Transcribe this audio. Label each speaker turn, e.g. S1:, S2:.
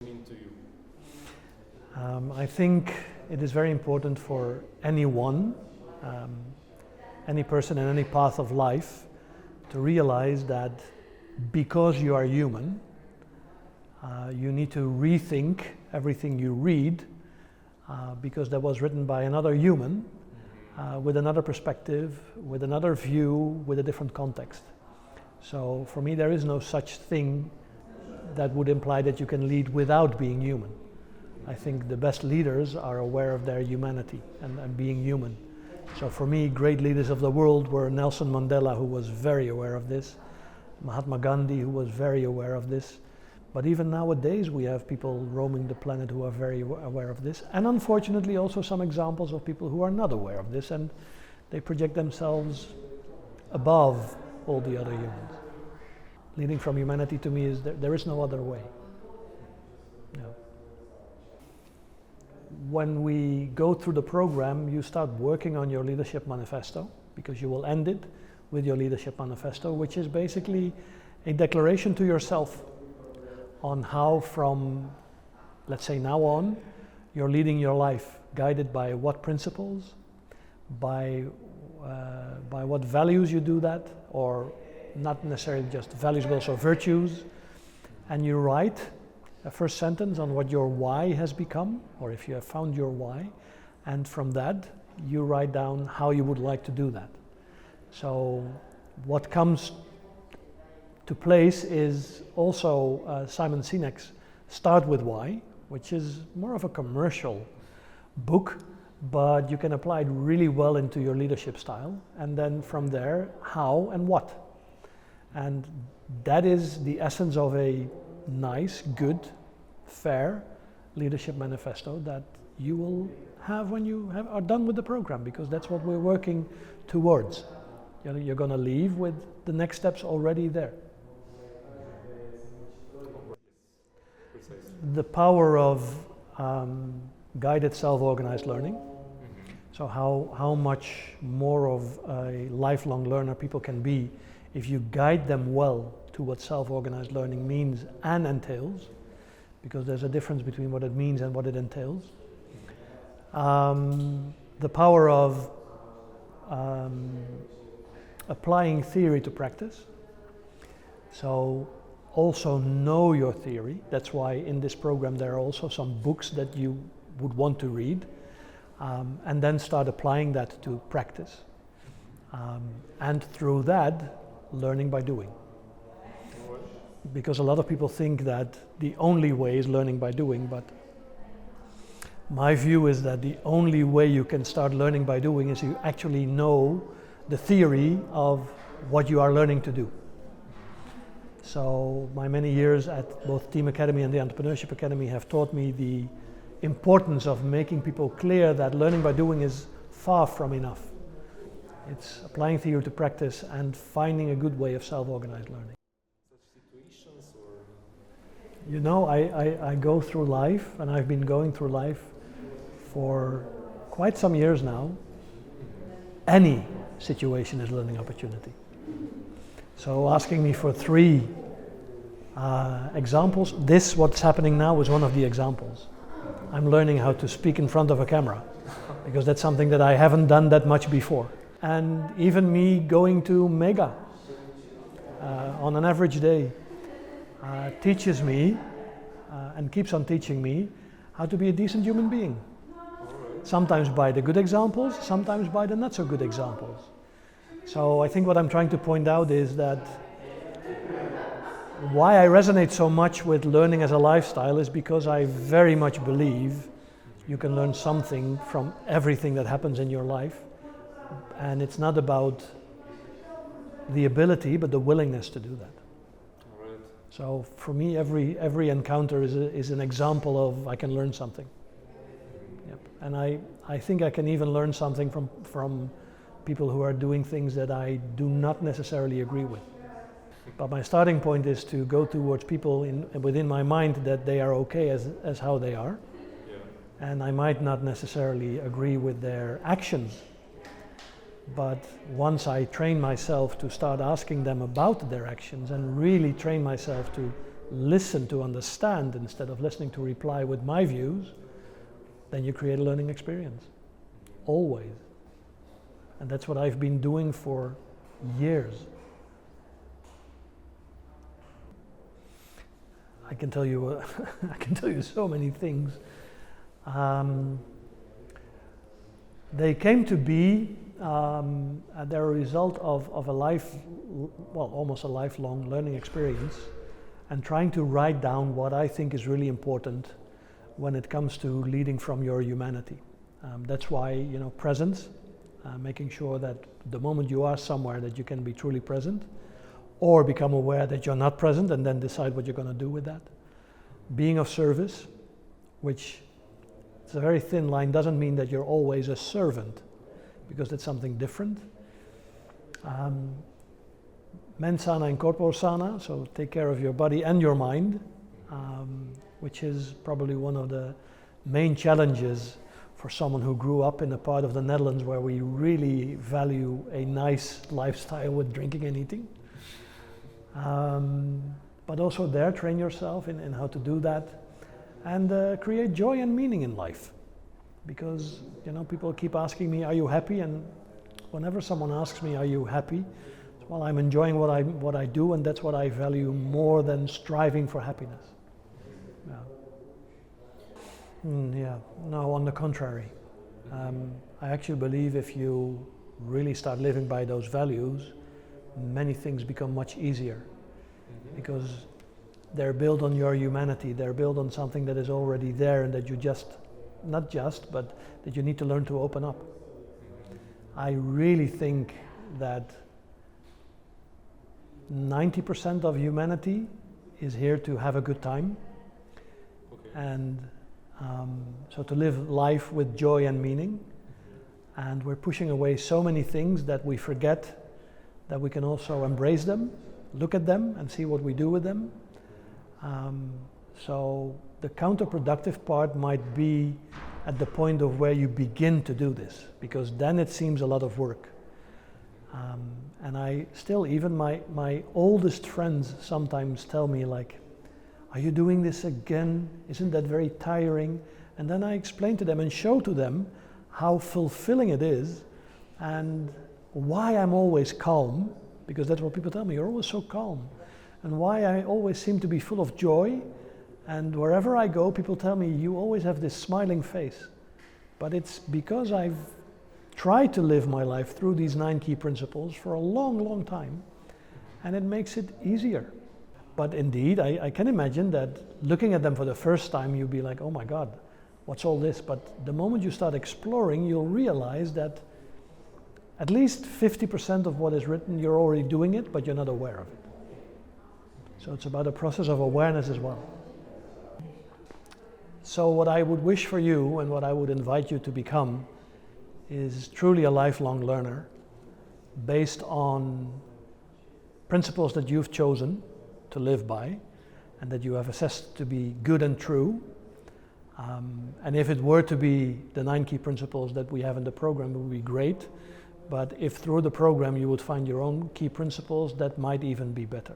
S1: mean to you?
S2: I think it is very important for anyone, any person in any path of life, to realize that because you are human, you need to rethink everything you read, because that was written by another human, with another perspective, with another view, with a different context. So for me, there is no such thing that would imply that you can lead without being human. I think the best leaders are aware of their humanity and being human. So for me, great leaders of the world were Nelson Mandela, who was very aware of this, Mahatma Gandhi, who was very aware of this. But even nowadays, we have people roaming the planet who are very aware of this. And unfortunately, also some examples of people who are not aware of this, and they project themselves above all the other humans. Leading from humanity, to me, is there is no other way. No. When we go through the program, you start working on your leadership manifesto, because you will end it with your leadership manifesto, which is basically a declaration to yourself on how, from, let's say, now on, you're leading your life, guided by what principles, by what values you do that, or not necessarily just values, but also virtues. And you write a first sentence on what your why has become, or if you have found your why, and from that you write down how you would like to do that. So what comes to place is also Simon Sinek's Start With Why, which is more of a commercial book, but you can apply it really well into your leadership style, and then from there, how and what. And that is the essence of a nice, good, fair leadership manifesto that you will have when you are done with the program, because that's what we're working towards. You're going to leave with the next steps already there. The power of guided self-organized learning. So how much more of a lifelong learner people can be if you guide them well to what self-organized learning means and entails, because there's a difference between what it means and what it entails. The power of applying theory to practice. So also know your theory. That's why in this program there are also some books that you would want to read, and then start applying that to practice. And through that, learning by doing. Because a lot of people think that the only way is learning by doing, but my view is that the only way you can start learning by doing is you actually know the theory of what you are learning to do. So my many years at both Team Academy and the Entrepreneurship Academy have taught me the importance of making people clear that learning by doing is far from enough. It's applying theory to practice and finding a good way of self-organized learning.
S1: Such situations, or?
S2: You know, I go through life, and I've been going through life for quite some years now. Any situation is a learning opportunity. So asking me for 3 examples, what's happening now is one of the examples. I'm learning how to speak in front of a camera, because that's something that I haven't done that much before. And even me going to Mega on an average day teaches me and keeps on teaching me how to be a decent human being. Sometimes by the good examples, sometimes by the not so good examples. So I think what I'm trying to point out is that why I resonate so much with learning as a lifestyle is because I very much believe you can learn something from everything that happens in your life. And it's not about the ability, but the willingness to do that.
S1: Right.
S2: So for me, every encounter is an example of I can learn something. Yep. And I think I can even learn something from people who are doing things that I do not necessarily agree with. But my starting point is to go towards people within my mind that they are okay as how they are.
S1: Yeah.
S2: And I might not necessarily agree with their actions. But once I train myself to start asking them about their actions and really train myself to listen to understand instead of listening to reply with my views, then you create a learning experience. Always. And that's what I've been doing for years. I can tell you, I can tell you so many things. They came to be, they're a result of a almost a lifelong learning experience, and trying to write down what I think is really important when it comes to leading from your humanity. That's why, presence, making sure that the moment you are somewhere that you can be truly present, or become aware that you're not present and then decide what you're going to do with that. Being of service, which it's a very thin line, doesn't mean that you're always a servant, because that's something different. Mens sana in corpore sana, so take care of your body and your mind, which is probably one of the main challenges for someone who grew up in a part of the Netherlands where we really value a nice lifestyle with drinking and eating. But also there, train yourself in how to do that, and create joy and meaning in life. Because people keep asking me, "Are you happy?" And whenever someone asks me, "Are you happy?" Well, I'm enjoying what I do, and that's what I value more than striving for happiness. Yeah. No, on the contrary. I actually believe if you really start living by those values, many things become much easier, because they're built on your humanity, they're built on something that is already there and that you but that you need to learn to open up. I really think that 90% of humanity is here to have a good time, and so to live life with joy and meaning, and we're pushing away so many things that we forget that we can also embrace them, look at them and see what we do with them. So the counterproductive part might be at the point of where you begin to do this, because then it seems a lot of work. And I still, even my oldest friends sometimes tell me like, "Are you doing this again? Isn't that very tiring?" And then I explain to them and show to them how fulfilling it is and why I'm always calm, because that's what people tell me, "You're always so calm," and why I always seem to be full of joy. And wherever I go, people tell me, "You always have this smiling face." But it's because I've tried to live my life through these 9 key principles for a long, long time, and it makes it easier. But indeed, I can imagine that looking at them for the first time, you'll be like, "Oh my God, what's all this?" But the moment you start exploring, you'll realize that at least 50% of what is written, you're already doing it, but you're not aware of it. So it's about a process of awareness as well. So what I would wish for you, and what I would invite you to become, is truly a lifelong learner based on principles that you've chosen to live by and that you have assessed to be good and true. And if it were to be the 9 key principles that we have in the program, it would be great. But if through the program you would find your own key principles, that might even be better.